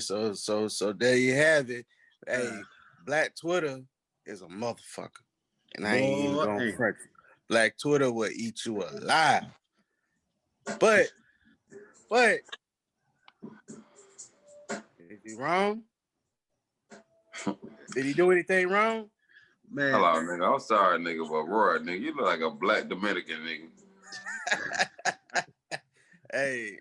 right, so there you have it. Hey, Black Twitter is a motherfucker, and I ain't even gonna front you. Black Twitter will eat you alive. But is he wrong? Did he do anything wrong? Man. Hello, nigga. I'm sorry, nigga, but Roy, nigga, you look like a black Dominican nigga. Hey,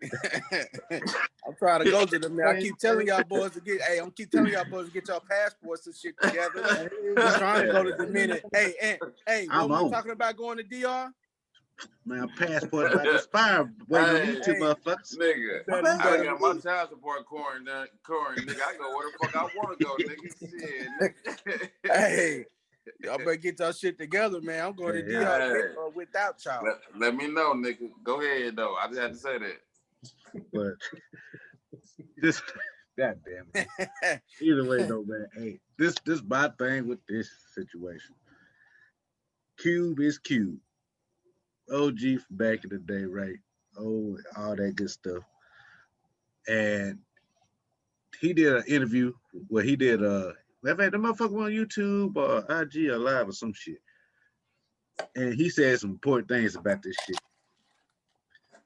I'm trying to go to them. I keep telling y'all boys to get. Hey, I'm keep telling y'all boys to get y'all passports and shit together. We're trying to go to Dominican. Hey, what we talking about going to DR? Man, passport about to expire. Waiting on you two motherfuckers. Nigga, I got my child support nigga. I go where the fuck I want to go, nigga. Shit, nigga. Hey, y'all better get y'all shit together, man. I'm going to DR without y'all. Let me know, nigga. Go ahead, though. I just had to say that. But this, goddamn it. Either way, though, man. Hey, this my thing with this situation. Cube is Cube. OG from back in the day, right? Oh, all that good stuff. And he did an interview where he did the motherfucker on YouTube or IG or live or some shit. And he said some important things about this shit.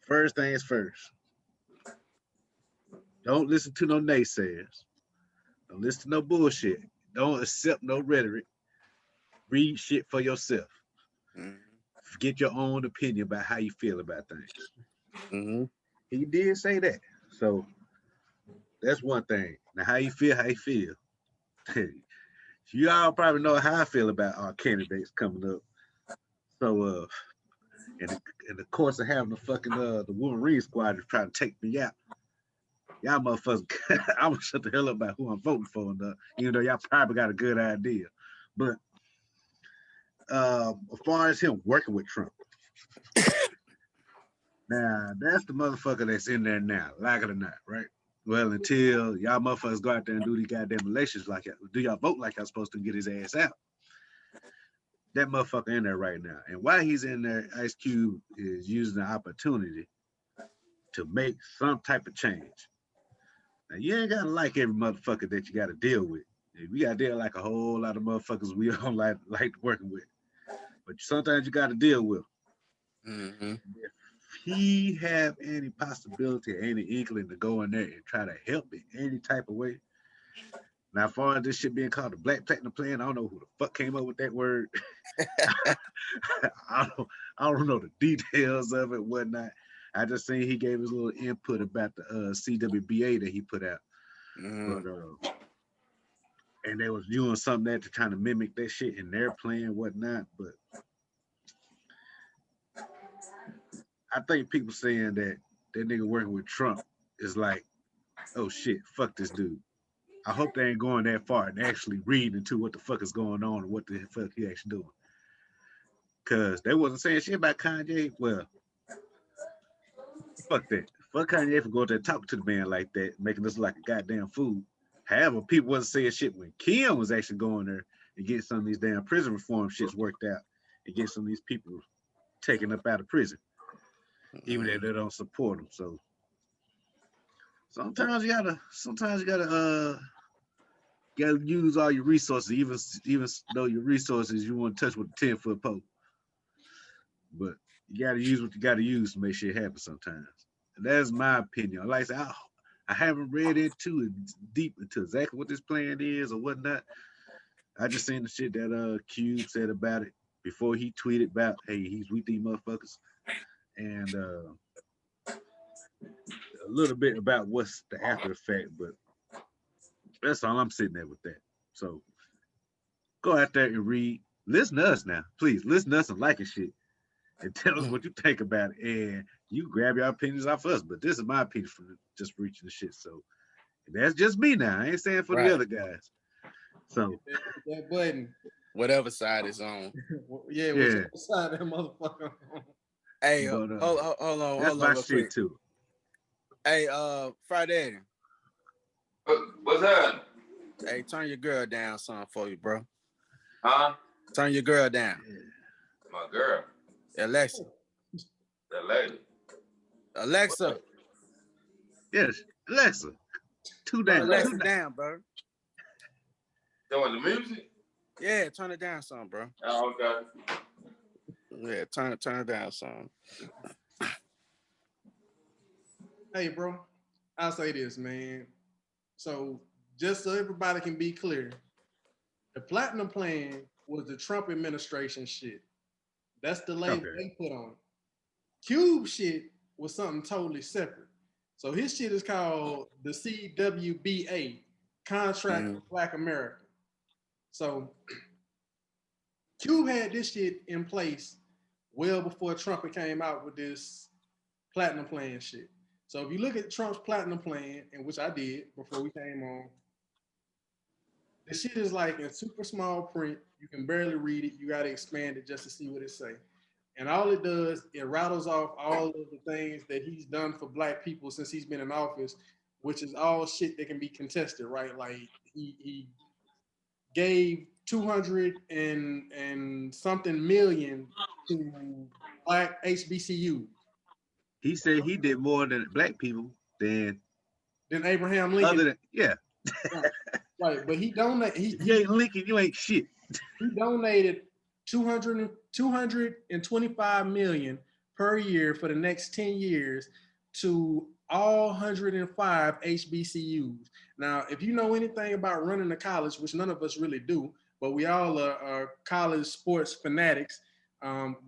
First things first. Don't listen to no naysayers. Don't listen to no bullshit. Don't accept no rhetoric. Read shit for yourself. Mm-hmm. Get your own opinion about how you feel about things. Mm-hmm. He did say that. So that's one thing. Now, how you feel. You all probably know how I feel about our candidates coming up. So, in the course of having the Wolverine squad to try to take me out, y'all motherfuckers, I'm gonna shut the hell up about who I'm voting for, even though y'all probably got a good idea. But as far as him working with Trump, now that's the motherfucker that's in there now, like it or not, right? Well, until y'all motherfuckers go out there and do these goddamn elections do y'all vote like y'all supposed to get his ass out? That motherfucker in there right now. And while he's in there, Ice Cube is using the opportunity to make some type of change. Now, you ain't gotta like every motherfucker that you gotta deal with. We gotta deal like a whole lot of motherfuckers we don't like working with. But sometimes you gotta deal with them. Mm-hmm. If he have any possibility, any inkling to go in there and try to help in any type of way. Now, as far as this shit being called the Black Platinum Plan, I don't know who the fuck came up with that word. I don't know the details of it, whatnot. I just seen he gave his little input about the CWBA that he put out. Mm-hmm. But, and they was doing something that to trying to mimic that shit in their plan, whatnot. But I think people saying that nigga working with Trump is like, oh shit, fuck this dude. I hope they ain't going that far and actually reading into what the fuck is going on and what the fuck he actually doing. Cause they wasn't saying shit about Kanye. Well, fuck that. Fuck Kanye for going there talking to the man like that, making us like a goddamn fool. However, people wasn't saying shit when Kim was actually going there and getting some of these damn prison reform shits worked out and get some of these people taken up out of prison. Even if they don't support them. So sometimes you gotta use all your resources, even though your resources you want to touch with a 10-foot pole. But you gotta use what you gotta use to make shit happen sometimes. And that's my opinion. Like I said, I haven't read deep into exactly what this plan is or whatnot. I just seen the shit that Cube said about it before he tweeted about, hey, he's with these motherfuckers. And a little bit about what's the after effect, but that's all I'm sitting there with that. So go out there and read. Listen to us now. Please listen to us and like it shit. And tell us what you think about it. And you grab your opinions off us. But this is my opinion for just reaching the shit. So that's just me now. I ain't saying for the other guys. So that button. Whatever side is on. Whichever side that motherfucker on. Hey, hold on. That's my shit quick. Too. Hey, Friday. What's that? Hey, turn your girl down, son, for you, bro. Huh? Turn your girl down. My girl. Alexa. That lady. Alexa. Yes, Alexa. Too damn. Alexa down, bro. Doing the music? Yeah, turn it down some, bro. Oh, okay. Yeah, turn it down some. Hey, bro, I'll say this, man. So just so everybody can be clear, the platinum plan was the Trump administration shit. That's the label they put on it. Cube shit was something totally separate. So his shit is called the CWBA, Contract with Black America. So Cube had this shit in place well before Trump came out with this platinum plan shit. So if you look at Trump's platinum plan, and which I did before we came on, the shit is like in super small print. You can barely read it. You got to expand it just to see what it say. And all it does, it rattles off all of the things that he's done for black people since he's been in office, which is all shit that can be contested, right? Like he gave 200 and something million to black HBCUs. He said he did more than black people than Abraham Lincoln. Other than, yeah. Right, but he donated. If you ain't Lincoln, you ain't shit. He donated 225 million per year for the next 10 years to all 105 HBCUs. Now, if you know anything about running a college, which none of us really do, but we all are college sports fanatics.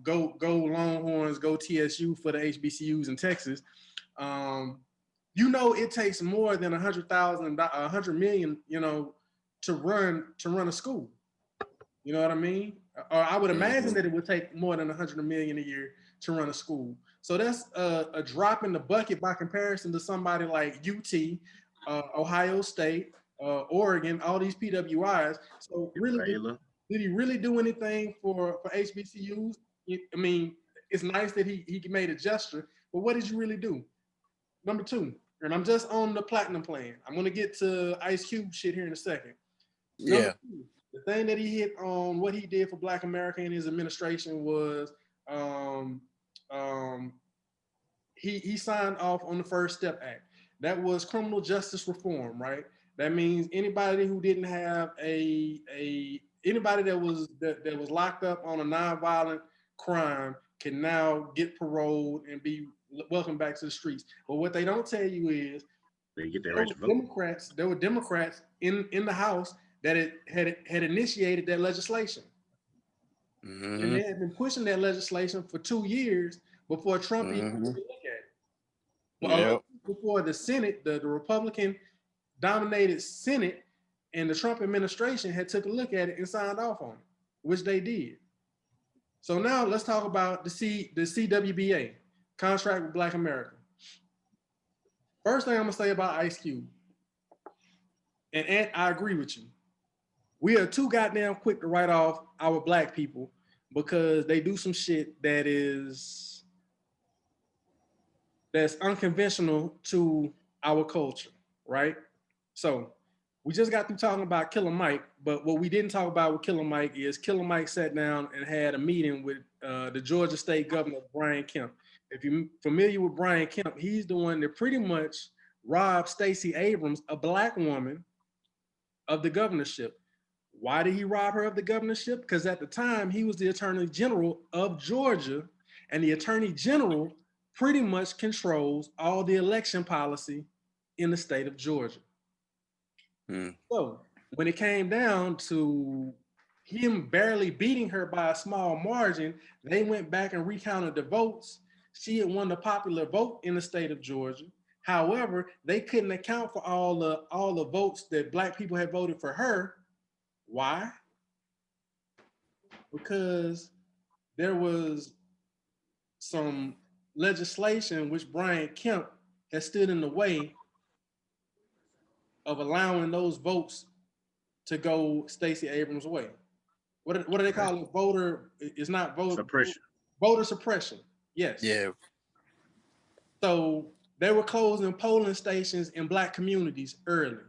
Go Longhorns, go TSU for the HBCUs in Texas. You know it takes more than 100 million, you know, to run a school. You know what I mean? Or I would imagine that it would take more than 100 million a year to run a school. So that's a drop in the bucket by comparison to somebody like UT, Ohio State, Oregon, all these PWIs. So really, did he really do anything for HBCUs? I mean, it's nice that he made a gesture, but what did you really do? Number two, and I'm just on the platinum plan. I'm gonna get to Ice Cube shit here in a second. Number two, the thing that he hit on what he did for Black America in his administration was he signed off on the First Step Act. That was criminal justice reform, right? That means anybody who didn't have anybody that was locked up on a nonviolent crime can now get paroled and be welcomed back to the streets. But what they don't tell you is they get their right to vote. There were Democrats in the House that had initiated that legislation. And they had been pushing that legislation for 2 years before Trump even took a look at it. Before the Senate, the Republican-dominated Senate and the Trump administration had took a look at it and signed off on it, which they did. So now let's talk about the CWBA, Contract with Black America. First thing I'm gonna say about Ice Cube, and I agree with you. We are too goddamn quick to write off our black people because they do some shit that's unconventional to our culture, right? So we just got through talking about Killer Mike, but what we didn't talk about with Killer Mike is Killer Mike sat down and had a meeting with the Georgia State Governor, Brian Kemp. If you're familiar with Brian Kemp, he's the one that pretty much robbed Stacey Abrams, a black woman, of the governorship. Why did he rob her of the governorship? Because at the time, he was the Attorney General of Georgia, and the Attorney General pretty much controls all the election policy in the state of Georgia. So when it came down to him barely beating her by a small margin, they went back and recounted the votes. She had won the popular vote in the state of Georgia. However, they couldn't account for all the votes that black people had voted for her. Why? Because there was some legislation which Brian Kemp had stood in the way of allowing those votes to go Stacey Abrams' way. What do they call it? Voter, it's not voter suppression. Voter suppression. Yes. Yeah. So they were closing polling stations in black communities early.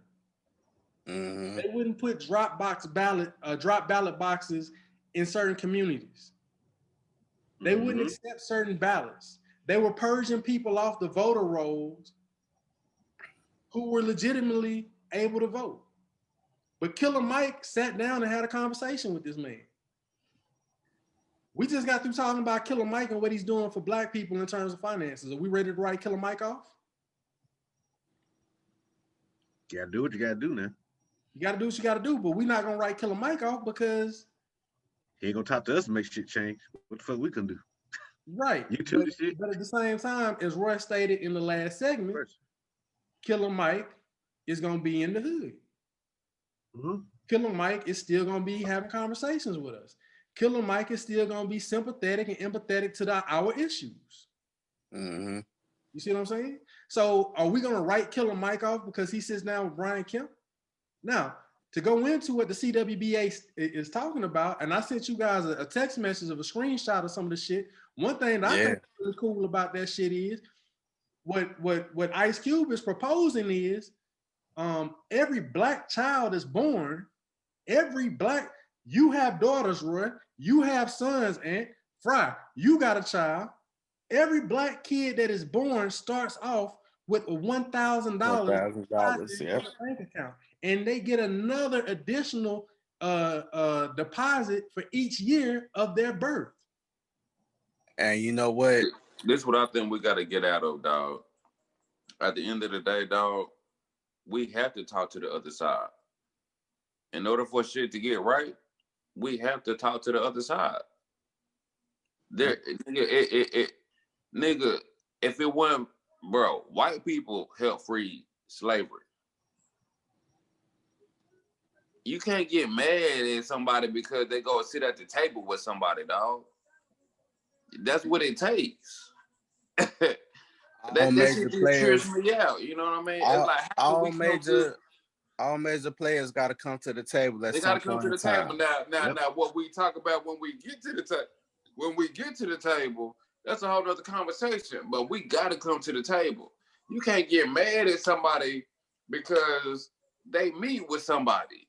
They wouldn't put drop ballot boxes in certain communities. They wouldn't accept certain ballots. They were purging people off the voter rolls who were legitimately able to vote. But Killer Mike sat down and had a conversation with this man. We just got through talking about Killer Mike and what he's doing for black people in terms of finances. Are we ready to write Killer Mike off? You gotta do what you gotta do now. You gotta do what you gotta do, but we're not gonna write Killer Mike off because he ain't gonna talk to us and make shit change. What the fuck we can do? Right. You too, shit. But at the same time, as Roy stated in the last segment, Killer Mike is gonna be in the hood. Mm-hmm. Killer Mike is still gonna be having conversations with us. Killer Mike is still gonna be sympathetic and empathetic to our issues. Mm-hmm. You see what I'm saying? So are we gonna write Killer Mike off because he sits down with Brian Kemp? Now, to go into what the CWBA is talking about, and I sent you guys a text message of a screenshot of some of the shit. One thing that I think is really cool about that shit is what Ice Cube is proposing is every black child is born, you have daughters, Roy, you have sons, Aunt Fry, you got a child. Every black kid that is born starts off with a $1,000 in a bank account, and they get another additional deposit for each year of their birth. And you know what? This is what I think we got to get out of, dog. At the end of the day, dog, we have to talk to the other side. In order for shit to get right, we have to talk to the other side. Nigga, if it wasn't, bro, white people helped free slavery. You can't get mad at somebody because they go sit at the table with somebody, dog. That's what it takes. that shit just trips me out. You know what I mean? It's like all major players got to come to the table. They got to come to the table. Now, what we talk about when we get to the table. When we get to the table, that's a whole other conversation. But we got to come to the table. You can't get mad at somebody because they meet with somebody.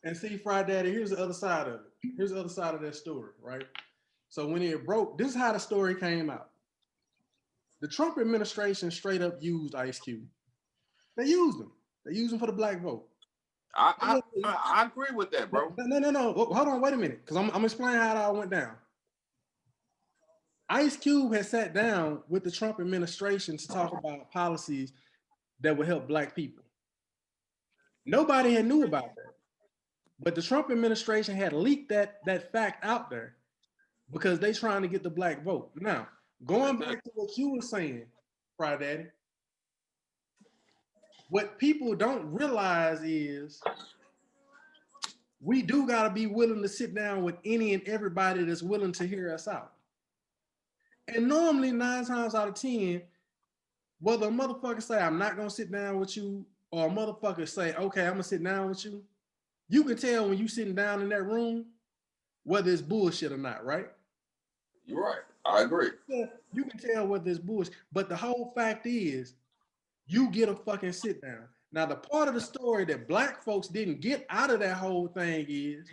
And see, Fry Daddy, here's the other side of it. Here's the other side of that story, right? So when it broke, this is how the story came out. The Trump administration straight up used Ice Cube. They used him. They used him for the black vote. I agree with that, bro. No. Hold on, wait a minute. Because I'm explaining how it all went down. Ice Cube has sat down with the Trump administration to talk about policies that would help black people. Nobody had knew about that. But the Trump administration had leaked that fact out there because they trying to get the black vote. Now, going back to what you were saying, Fry Daddy, what people don't realize is we do got to be willing to sit down with any and everybody that's willing to hear us out. And normally 9 times out of 10, whether a motherfucker say, I'm not going to sit down with you, or a motherfucker say, okay, I'm going to sit down with you, you can tell when you sitting down in that room whether it's bullshit or not, right? You're right. I agree. Yeah, you can tell whether it's bullshit. But the whole fact is, you get a fucking sit down. Now, the part of the story that black folks didn't get out of that whole thing is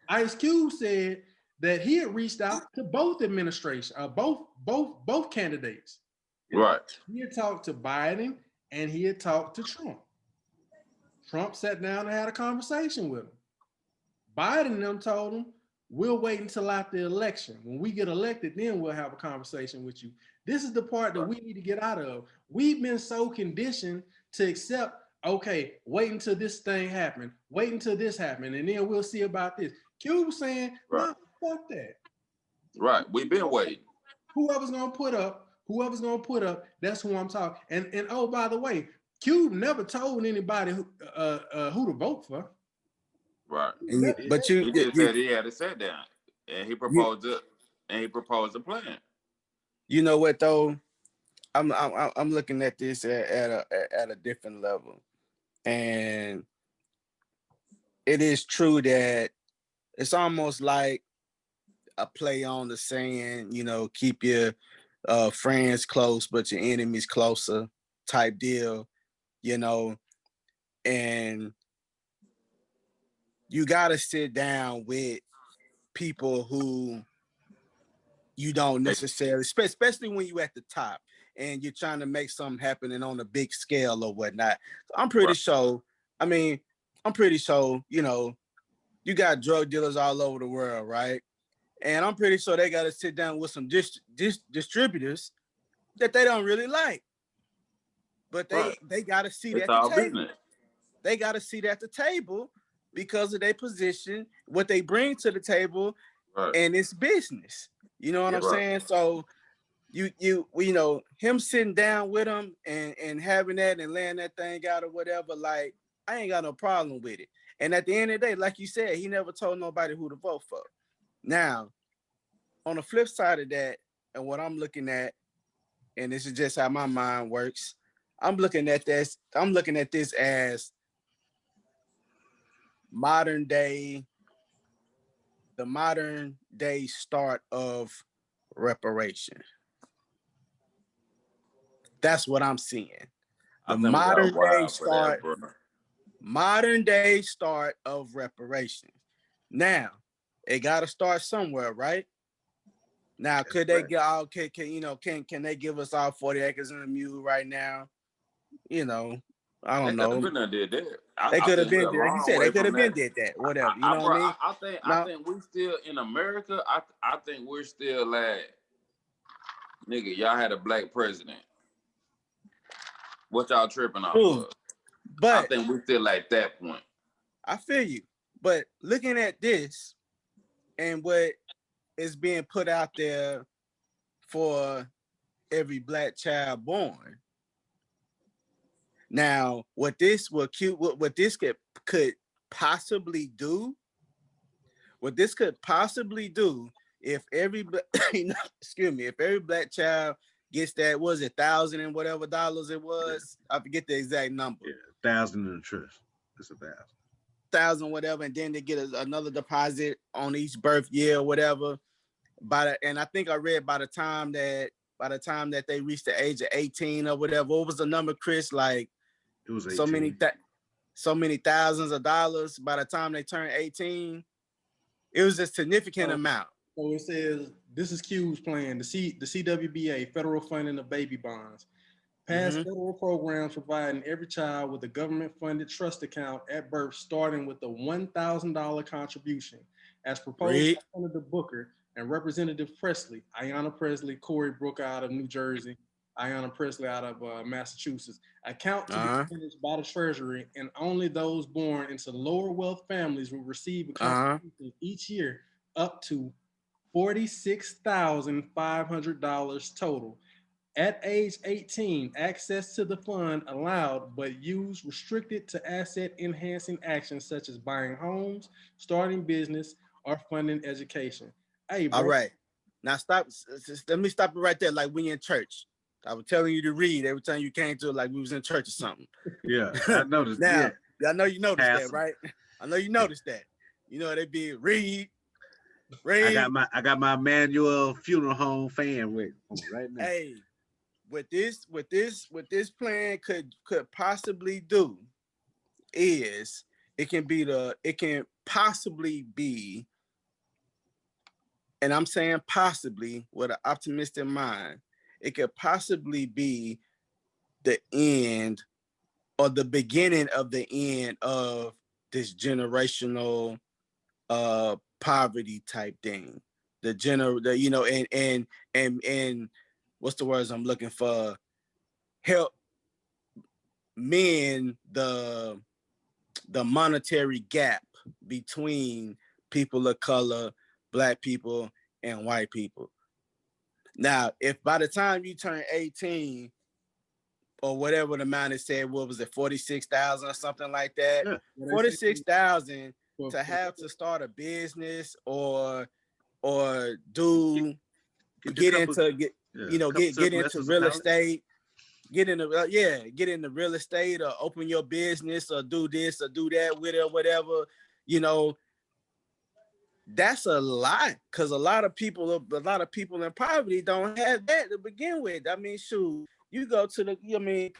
Ice Cube said that he had reached out to both administrations, both candidates. Right. He had talked to Biden and he had talked to Trump. Trump sat down and had a conversation with him. Biden and them told him, we'll wait until after the election. When we get elected, then we'll have a conversation with you. This is the part that we need to get out of. We've been so conditioned to accept, okay, wait until this thing happen, wait until this happen, and then we'll see about this. Cube saying, no, fuck that. Right, we've been waiting. Whoever's gonna put up, that's who I'm talking. And oh, by the way, Cube never told anybody who to vote for. Right. But he just said he had to sit down and he proposed a plan. You know what though? I'm looking at this at a different level. And it is true that it's almost like a play on the saying, you know, keep your friends close, but your enemies closer type deal, you know, and you got to sit down with people who you don't necessarily, especially when you at the top and you're trying to make something happen and on a big scale or whatnot. So I'm pretty sure, you know, you got drug dealers all over the world, right? And I'm pretty sure they got to sit down with some distributors that they don't really like. But they got to see at the table. Business. They got to see at the table because of their position, what they bring to the table, and it's business. You know what I'm saying? So you know, him sitting down with him and having that and laying that thing out or whatever, like, I ain't got no problem with it. And at the end of the day, like you said, he never told nobody who to vote for. Now, on the flip side of that, and what I'm looking at, and this is just how my mind works, I'm looking at this as the modern day start of reparation. That's what I'm seeing. The modern day start of reparations. Now, it got to start somewhere, right? Now, could they get all? Can they give us all 40 acres and a mule right now? You know, I don't know. They could have been there. Like you said, they could have been did that. Whatever. You know what I mean? I think we still in America. I think we're still like, nigga, y'all had a black president. What y'all tripping off of? But I think we're still at that point. I feel you. But looking at this and what is being put out there for every black child born. Now, what this could possibly do if every if every black child gets that, was it $1,000 and whatever dollars it was? I forget the exact number. Yeah, 1,000 in the trust. It's 1,000. 1,000 whatever, and then they get another deposit on each birth year or whatever. And I think I read by the time that they reached the age of 18 or whatever, what was the number, Chris? Like, it was 18. so many thousands of dollars by the time they turned 18. It was a significant amount. So it says, this is Q's plan, the CWBA, federal funding of baby bonds. Pass federal programs providing every child with a government-funded trust account at birth, starting with a $1,000 contribution, as proposed by Senator Booker and Representative Presley, Ayanna Presley, Cory Brooker out of New Jersey, Ayanna Presley out of Massachusetts. Account to be managed by the Treasury, and only those born into lower wealth families will receive a contribution each year up to $46,500 total. At age 18, access to the fund allowed, but use restricted to asset enhancing actions such as buying homes, starting business, or funding education. Hey, bro. All right. Now stop. Let me stop it right there. Like when you're in church, I was telling you to read every time you came to it, like we was in church or something. Yeah, I noticed. Now, I know you noticed that, right? I know you noticed that. You know, they be read. I got my Emmanuel Funeral Home fan with right now. Hey, what this plan could possibly do is it can possibly be, and I'm saying possibly with an optimistic mind, it could possibly be the end or the beginning of the end of this generational poverty type thing. And what's the words I'm looking for? Help mend the monetary gap between people of color, black people, and white people. Now, if by the time you turn 18 or whatever the amount it said, what was it, 46,000 or something like that? Yeah. 46,000 to have to start a business or get into real estate, get into real estate or open your business or do this or do that with it or whatever, you know. That's a lot, because a lot of people in poverty don't have that to begin with. I mean, shoot, you go to the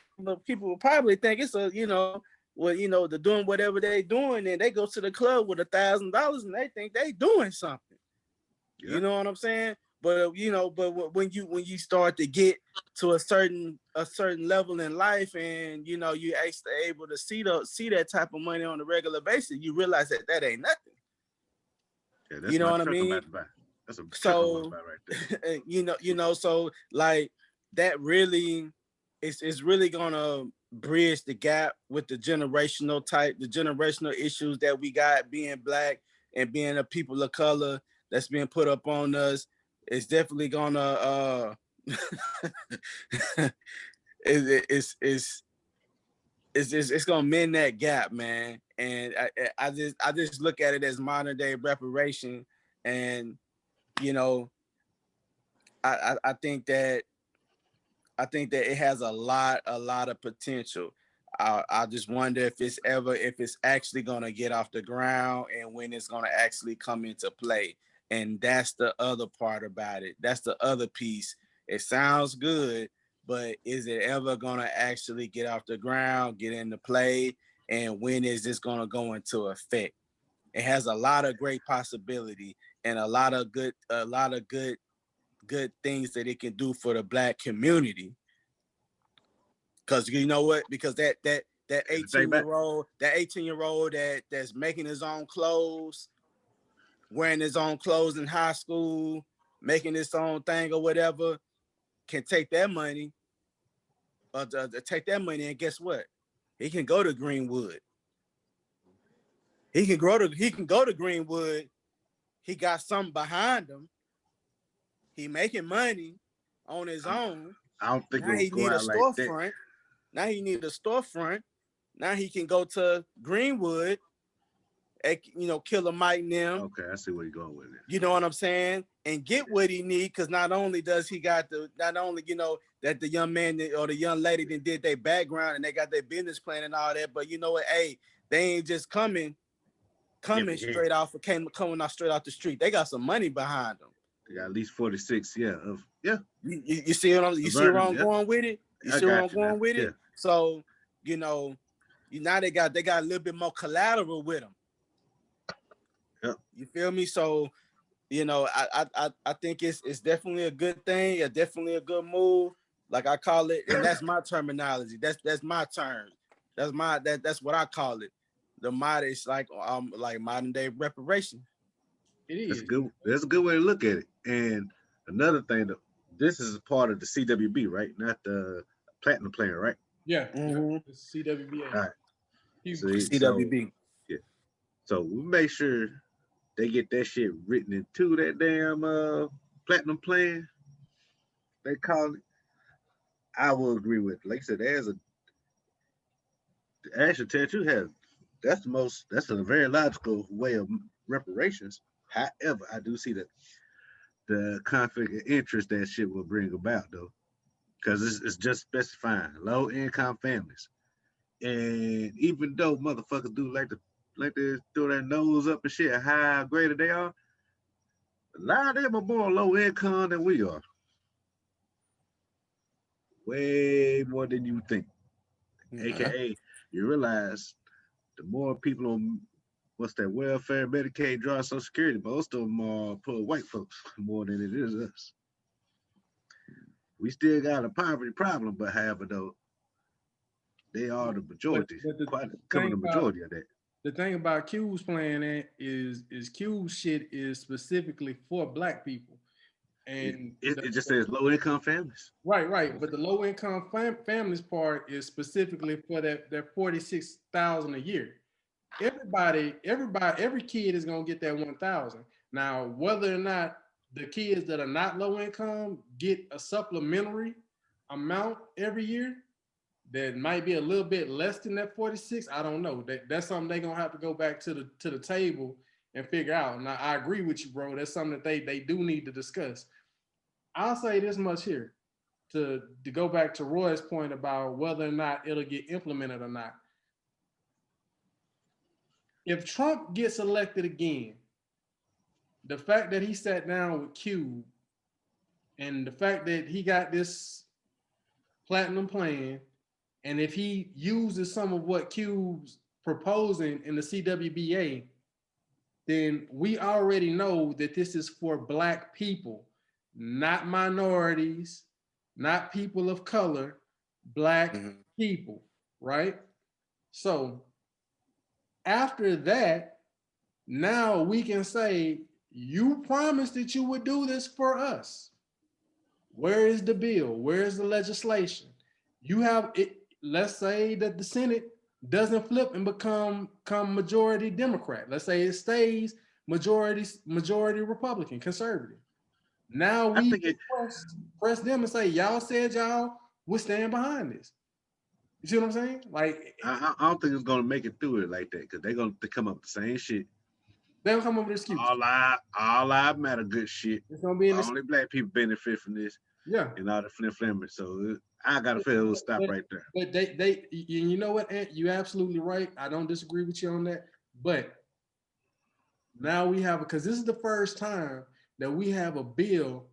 people will probably think it's they're doing whatever they're doing, and they go to the club with $1,000 and they think they doing something. Yeah. You know what I'm saying? when you start to get to a certain level in life, and you actually able to see that type of money on a regular basis, you realize that ain't nothing. Yeah, that's what I mean. That's a truck I'm about right there. So like that really is really gonna bridge the gap with the generational issues that we got, being black and being a people of color that's being put up on us. It's definitely gonna it's gonna mend that gap, man. And I just look at it as modern day reparation, and I think that it has a lot of potential. I just wonder if it's actually gonna get off the ground, and when it's gonna actually come into play. And that's the other part about it. That's the other piece. It sounds good, but is it ever gonna actually get off the ground, get into play, and when is this gonna go into effect? It has a lot of great possibility and a lot of good things that it can do for the black community. Because you know what? Because that 18-year-old that's making his own clothes, wearing his own clothes in high school, making his own thing or whatever, can take that money, and guess what? He can go to Greenwood. He can go to Greenwood. He got something behind him. He making money on his own. I don't think now he need a storefront. Now he need a storefront. Now he can go to Greenwood, Killer Mike and them. Okay, I see where you're going with it. You know what I'm saying? And get what he need, because not only that the young man or the young lady that did their background and they got their business plan and all that, but you know what? Hey, they ain't just coming straight off coming out straight off the street. They got some money behind them. They got at least 46, yeah. You see what I'm going with it? You see where I'm going with it? So, now they got a little bit more collateral with them. Yep. You feel me? So, I think it's definitely a good thing, definitely a good move, like I call it, and that's my terminology. That's my term. That's what I call it. The mod is like modern day reparation. It is. That's good. That's a good way to look at it. And another thing, this is a part of the CWB, right? Not the platinum plan, right? Yeah. Mm-hmm. It's CWBA. All right. CWB. So we make sure they get that shit written into that damn platinum plan. They call it. I will agree with it. Like I said, the Ashton tattoo has that's a very logical way of reparations. However, I do see that the conflict of interest that shit will bring about, though, because it's just specifying low income families, and even though motherfuckers do like to throw their nose up and shit, how greater they are, a lot of them are more low income than we are, way more than you think. AKA, you realize the more people on welfare, Medicaid, draw Social Security, most of them are poor white folks more than it is us. We still got a poverty problem, but however, though, they are the majority, becoming the majority of that. The thing about Q's plan is Q's shit is specifically for black people. And it just says low income families. Right. But the low income families part is specifically for that 46,000 a year. Every kid is gonna get that 1,000. Now, whether or not the kids that are not low income get a supplementary amount every year that might be a little bit less than that 46, I don't know. That's something they're gonna have to go back to the table and figure out. Now, I agree with you, bro. That's something that they do need to discuss. I'll say this much here to go back to Roy's point about whether or not it'll get implemented or not. If Trump gets elected again, the fact that he sat down with Q and the fact that he got this platinum plan, and if he uses some of what Q's proposing in the CWBA, then we already know that this is for black people. not minorities, not people of color, black people, right? So after that, now we can say, you promised that you would do this for us. Where is the bill? Where is the legislation? You have it. Let's say that the Senate doesn't flip and become majority Democrat. Let's say it stays majority Republican, conservative. Now we press them and say, y'all said y'all would stand behind this. You see what I'm saying? Like, I don't think it's gonna make it through it like that because they're gonna come up with the same shit. They'll come up with excuse. All lives matter, good shit. It's gonna be only black people benefit from this. Yeah, and all the flim. So I gotta feel it will stop right there. But they, you know what, Ant? You're absolutely right. I don't disagree with you on that. But now we have, because this is the first time that we have a bill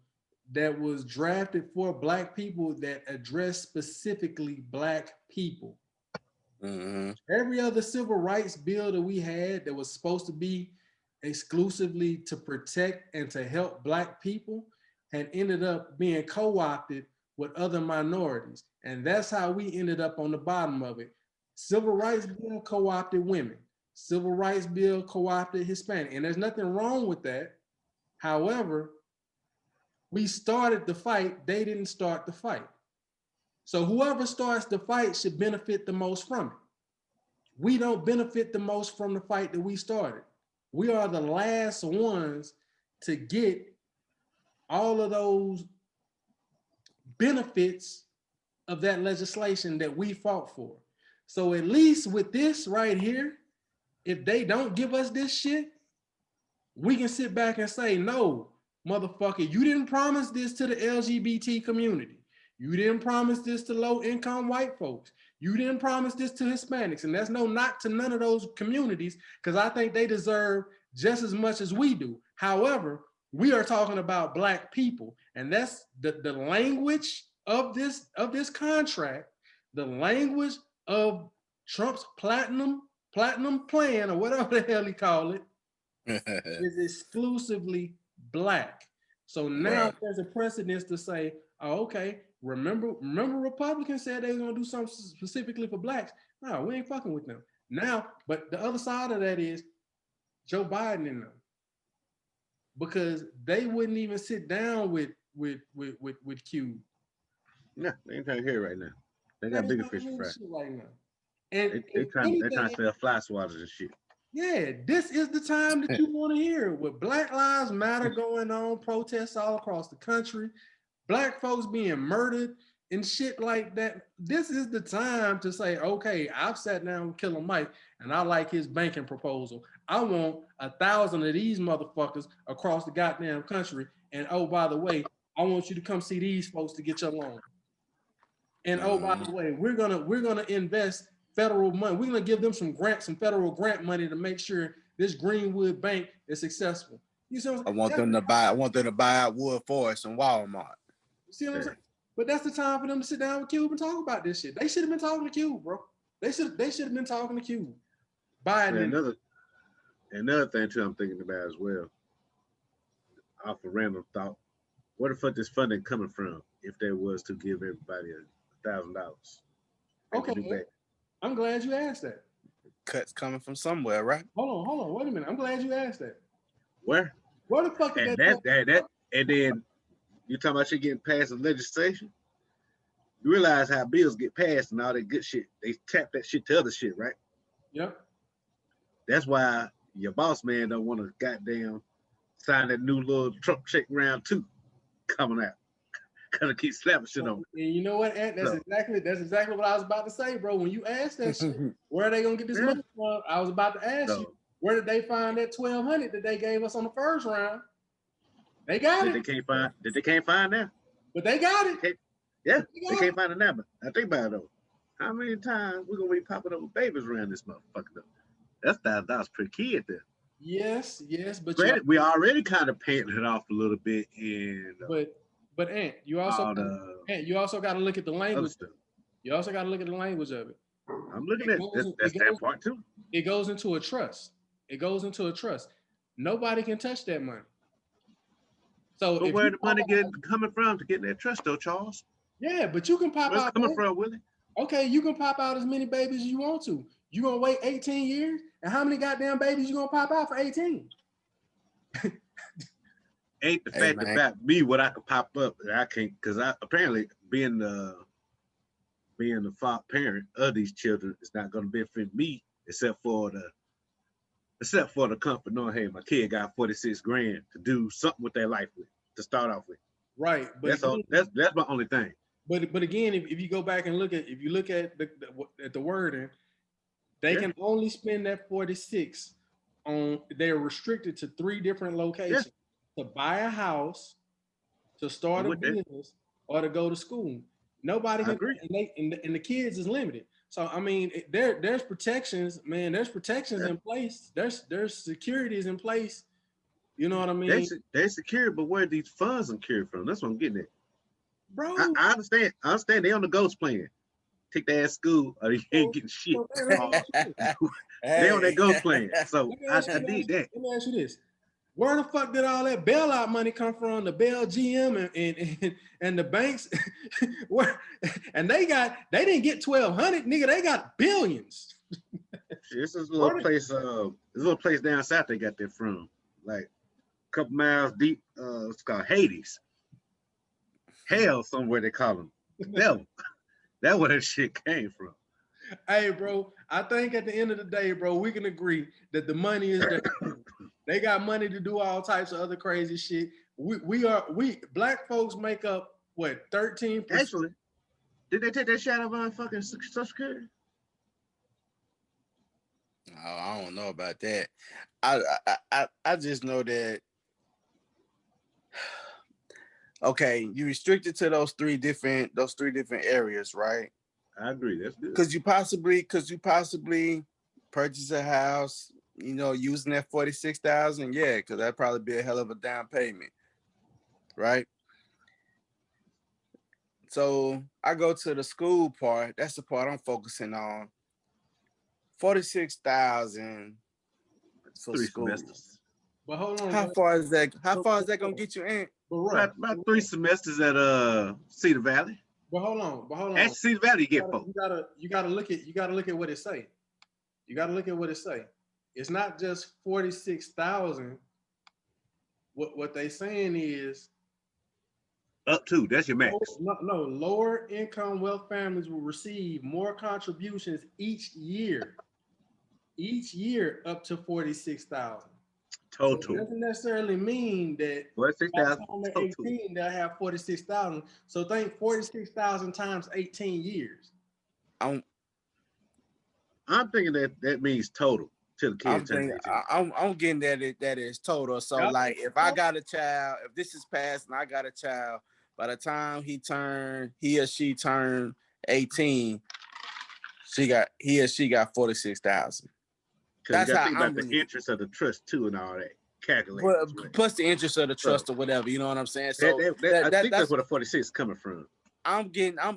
that was drafted for black people that address specifically black people. Every other civil rights bill that we had that was supposed to be exclusively to protect and to help black people had ended up being co-opted with other minorities. And that's how we ended up on the bottom of it. Civil rights bill co-opted women. Civil rights bill co-opted Hispanic. And there's nothing wrong with that. However, we started the fight. They didn't start the fight. So whoever starts the fight should benefit the most from it. We don't benefit the most from the fight that we started. We are the last ones to get all of those benefits of that legislation that we fought for. So at least with this right here, if they don't give us this shit, we can sit back and say, no, motherfucker, you didn't promise this to the LGBT community. You didn't promise this to low-income white folks. You didn't promise this to Hispanics. And that's no knock to none of those communities, because I think they deserve just as much as we do. However, we are talking about black people, and that's the language of this contract, the language of Trump's platinum plan, or whatever the hell he call it, is exclusively black. So now there's a precedence to say, oh, okay, remember Republicans said they were gonna do something specifically for blacks. No, we ain't fucking with them. Now, but the other side of that is Joe Biden and them. Because they wouldn't even sit down with Q. No, they ain't trying to hear it right now. They got bigger fish to fry right now. And they're trying to sell fly swatters and shit. Yeah, this is the time that you want to hear it. With Black Lives Matter going on, protests all across the country, black folks being murdered and shit like that. This is the time to say, okay, I've sat down with Killer Mike and I like his banking proposal. I want 1,000 of these motherfuckers across the goddamn country. And oh, by the way, I want you to come see these folks to get your loan. And oh, by the way, we're gonna invest federal money. We're gonna give them some federal grant money to make sure this Greenwood Bank is successful. You see what I'm saying? I want them to buy out Wood Forest and Walmart. You see what I'm saying? But that's the time for them to sit down with Cube and talk about this shit. They should have been talking to Cube, bro. They should have been talking to Cube. Biden. Another thing too, I'm thinking about as well. Off a random thought, where the fuck this funding coming from? If there was to give everybody $1,000, okay, I'm glad you asked that. Cuts coming from somewhere, right? Hold on, wait a minute. I'm glad you asked that. Where the fuck did that? And then you talking about shit getting passed in legislation. You realize how bills get passed and all that good shit. They tap that shit to other shit, right? Yep. That's why your boss man don't want to goddamn sign that new little Trump check round 2 coming out. Gonna keep slapping shit on. And you know what, Ant? That's exactly what I was about to say, bro. When you asked that shit, where are they gonna get this money from? I was about to ask you, where did they find that $1,200 that they gave us on the first round? They got it. They can't find that. But they got it. They can't find it now. But I think about it though. How many times we gonna be popping up with babies around this motherfucker though? That's $1,000 per kid there. Yes, but granted, we already kind of painted it off a little bit in. But Ant, you also got to look at the language. You also got to look at the language of it. I'm looking at that part too. It goes into a trust. Nobody can touch that money. So But if where you the pop money out, coming from to get that trust, though, Charles? yeah, but you can pop Where's it out. coming from, Willie? Okay, you can pop out as many babies as you want to. You gonna wait 18 years? And how many goddamn babies you gonna pop out for 18? Ain't the fact about me what I could pop up that I can't, because I apparently being the parent of these children is not going to benefit me except for the comfort knowing, hey, my kid got 46 grand to do something with their life with to start off with. Right, but that's again, all. That's my only thing. But again, if you go back and look at the wording, they can only spend that 46 on. They're restricted to 3 different locations: to buy a house, to start a business, or to go to school. Nobody can, and the kids is limited. So I mean, there's protections, man. There's protections in place. There's securities in place. You know what I mean? They secure, but where these funds secured from? That's what I'm getting at. Bro, I understand. I understand they on the ghost plan. Take the ass school or you ain't getting shit. They on that ghost plan. So I need that. Let me ask you this. Where the fuck did all that bailout money come from? The Bell GM and the banks, and they didn't get 1,200, nigga. They got billions. This is a little place. There's a little place down south they got that from, like a couple miles deep. It's called Hades. Hell, somewhere they call them. Devil. That's where that shit came from. Hey, bro. I think at the end of the day, bro, we can agree that the money is there. They got money to do all types of other crazy shit. We black folks make up what 13%. Actually, did they take that shot of our fucking Social Security? Oh, I don't know about that. I just know that. Okay, you restricted to those three different areas, right? I agree. That's good. Because you possibly purchase a house, using that 46,000. Yeah, because that'd probably be a hell of a down payment, right? So I go to the school part. That's the part I'm focusing on. 46,000 for 3 school. semesters. But hold on. How far is that gonna get you in? About 3 semesters at Cedar Valley. But hold on. At Cedar Valley, you get 4. You gotta look at what it say. You gotta look at what it say. It's not just 46,000. What they saying is up to, that's your max. No, lower income wealth families will receive more contributions each year. Each year up to 46,000. Total. So it doesn't necessarily mean that 46,000 18 they'll have 46,000. So think 46,000 times 18 years. I'm thinking that means total till the kid I'm getting that is total. So like if I got a child, if this is passed and I got a child, by the time he or she turned 18, he or she got 46,000. That's how I'm the interest of the trust too and all that calculated. Plus the interest of the trust or whatever, you know what I'm saying? So I think that's where the 46 is coming from. I'm